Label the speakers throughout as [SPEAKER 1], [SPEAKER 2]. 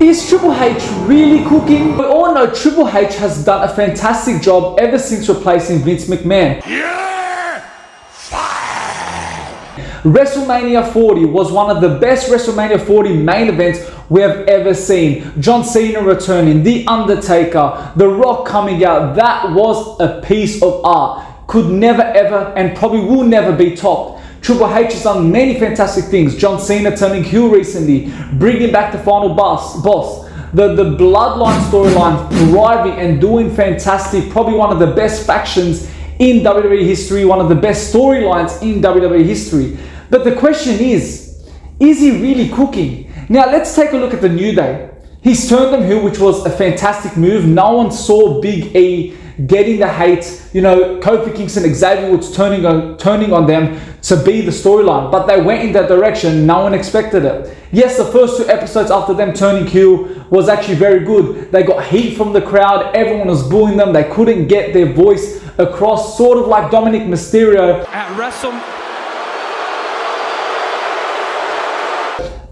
[SPEAKER 1] Is Triple H really cooking? We all know Triple H has done a fantastic job ever since replacing Vince McMahon.
[SPEAKER 2] You're fired!
[SPEAKER 1] WrestleMania 40 was one of the best WrestleMania 40 main events we have ever seen. John Cena returning, The Undertaker, The Rock coming out. That was a piece of art. Could never ever and probably will never be topped. Triple H has done many fantastic things. John Cena turning heel recently, bringing back the final boss. The Bloodline storyline thriving and doing fantastic. Probably one of the best factions in WWE history, one of the best storylines in WWE history. But the question is he really cooking? Now let's take a look at the New Day. He's turned them heel, which was a fantastic move. No one saw Big E getting the hate. You know, Kofi Kingston, Xavier Woods turning on them to be the storyline, but they went in that direction. No one expected it. Yes, the first 2 episodes after them turning heel was actually very good. They got heat from the crowd. Everyone was booing them. They couldn't get their voice across, sort of like Dominic Mysterio
[SPEAKER 3] at WrestleMania.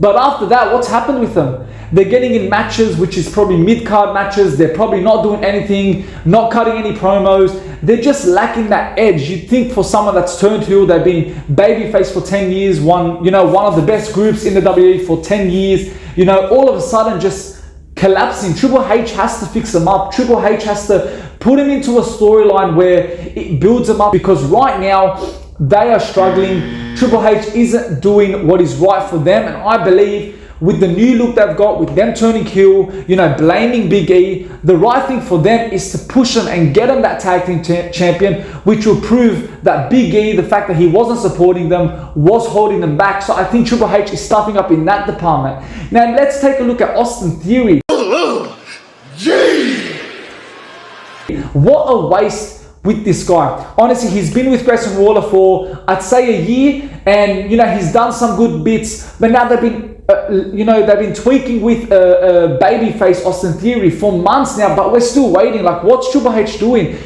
[SPEAKER 1] But after that, what's happened with them? They're getting in matches, which is probably mid-card matches. They're probably not doing anything, not cutting any promos. They're just lacking that edge. You'd think for someone that's turned heel, they've been babyface for 10 years, one of the best groups in the WWE for 10 years, all of a sudden just collapsing. Triple H has to fix them up. Triple H has to put them into a storyline where it builds them up, because right now they are struggling. Triple H isn't doing what is right for them, and I believe with the new look they've got, with them turning heel, blaming Big E, the right thing for them is to push them and get them that tag team champion, which will prove that Big E, the fact that he wasn't supporting them, was holding them back. So I think Triple H is stuffing up in that department. Now let's take a look at Austin Theory. What a waste with this guy. Honestly, he's been with Grayson Waller for, I'd say, a year, and he's done some good bits, but now they've been they've been tweaking with babyface Austin Theory for months now, but we're still waiting. Like, what's Triple H doing?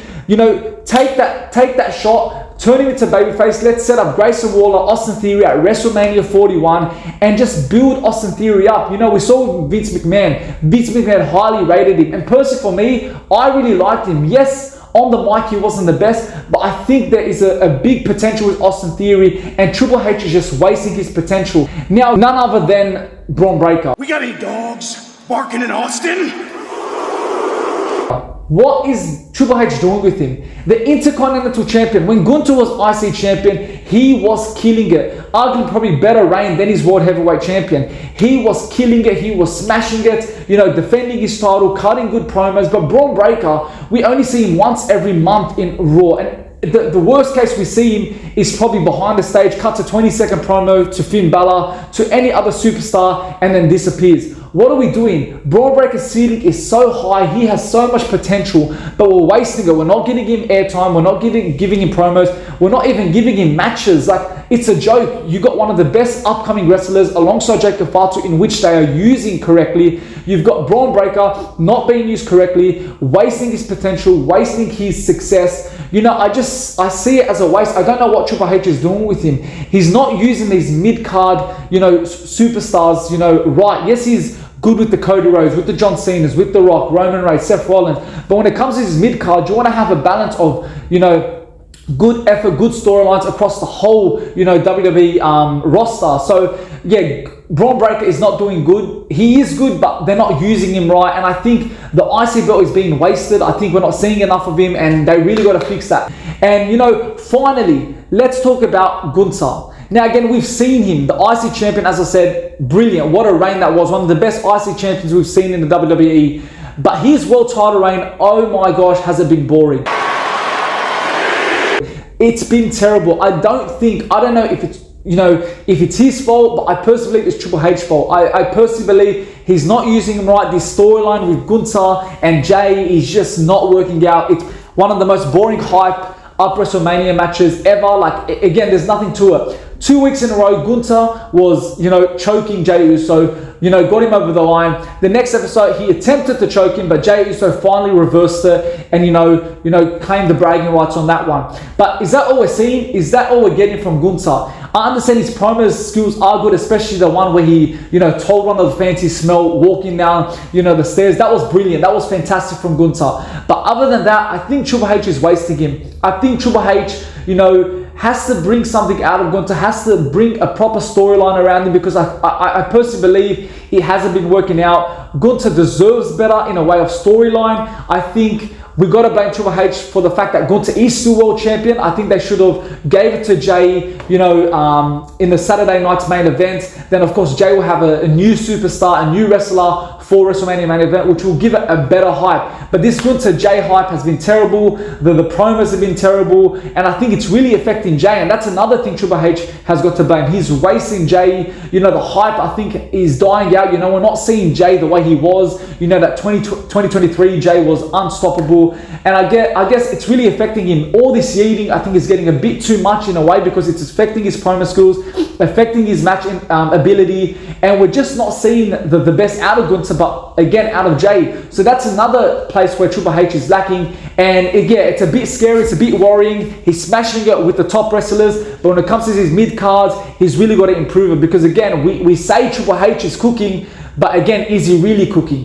[SPEAKER 1] Take that shot, turn him into babyface. Let's set up Grayson Waller, Austin Theory at WrestleMania 41 and just build Austin Theory up. We saw Vince McMahon. Vince McMahon highly rated him, and personally for me, I really liked him. Yes, on the mic he wasn't the best, but I think there is a big potential with Austin Theory, and Triple H is just wasting his potential. Now, none other than Bron Breakker.
[SPEAKER 2] We got any dogs barking in Austin?
[SPEAKER 1] What is Triple H doing with him? The Intercontinental Champion. When Gunther was IC Champion, he was killing it. Arguably probably better reign than his World Heavyweight Champion. He was killing it. He was smashing it, defending his title, cutting good promos. But Bron Breakker, we only see him once every month in Raw. And the worst case we see him is probably behind the stage, cuts a 20-second promo to Finn Balor, to any other superstar, and then disappears. What are we doing? Bron Breakker's ceiling is so high. He has so much potential, but we're wasting it. We're not giving him airtime. We're not giving him promos. We're not even giving him matches. Like, it's a joke. You got one of the best upcoming wrestlers alongside Jacob Fatu, in which they are using correctly. You've got Bron Breakker not being used correctly, wasting his potential, wasting his success. I see it as a waste. I don't know what Triple H is doing with him. He's not using these mid-card, superstars, right. Yes, he's good with the Cody Rhodes, with the John Cenas, with The Rock, Roman Reigns, Seth Rollins. But when it comes to his mid-card, you want to have a balance of, good effort, good storylines across the whole, WWE roster. So, yeah, Bron Breakker is not doing good. He is good, but they're not using him right. And I think the IC belt is being wasted. I think we're not seeing enough of him, and they really got to fix that. And, finally, let's talk about Gunther. Now, again, we've seen him, the IC champion, as I said, brilliant. What a reign that was. One of the best IC champions we've seen in the WWE. But his world title reign, oh my gosh, has it been boring. It's been terrible. I don't know if it's, if it's his fault, but I personally believe it's Triple H's fault. I personally believe he's not using him right. This storyline with Gunther and Jay is just not working out. It's one of the most boring hype up WrestleMania matches ever. Like, again, there's nothing to it. 2 weeks in a row, Gunther was, choking Jey Uso, got him over the line. The next episode, he attempted to choke him, but Jey Uso finally reversed it and, claimed the bragging rights on that one. But is that all we're seeing? Is that all we're getting from Gunther? I understand his promo skills are good, especially the one where he, told one of the fans he smelled walking down, the stairs. That was brilliant. That was fantastic from Gunther. But other than that, I think Triple H is wasting him. I think Triple H, has to bring something out of Gunther, has to bring a proper storyline around him, because I personally believe it hasn't been working out. Gunther deserves better in a way of storyline. I think we got to blame Triple H for the fact that Gunther is still world champion. I think they should have gave it to Jay, in the Saturday night's main event. Then, of course, Jay will have a new superstar, a new wrestler for WrestleMania main event, which will give it a better hype. But this Gunther Jay hype has been terrible. The promos have been terrible. And I think it's really affecting Jay. And that's another thing Triple H has got to blame. He's racing Jay. The hype, I think, is dying out. We're not seeing Jay the way he was. That 2023 Jay was unstoppable. And I guess it's really affecting him. All this yelling, I think, is getting a bit too much in a way, because it's affecting his promo skills, affecting his match ability. And we're just not seeing the best out of Gunther, but again, out of Jay. So that's another place where Triple H is lacking. And it's a bit scary, it's a bit worrying. He's smashing it with the top wrestlers, but when it comes to his mid cards, he's really got to improve it. Because again, we say Triple H is cooking, but again, is he really cooking?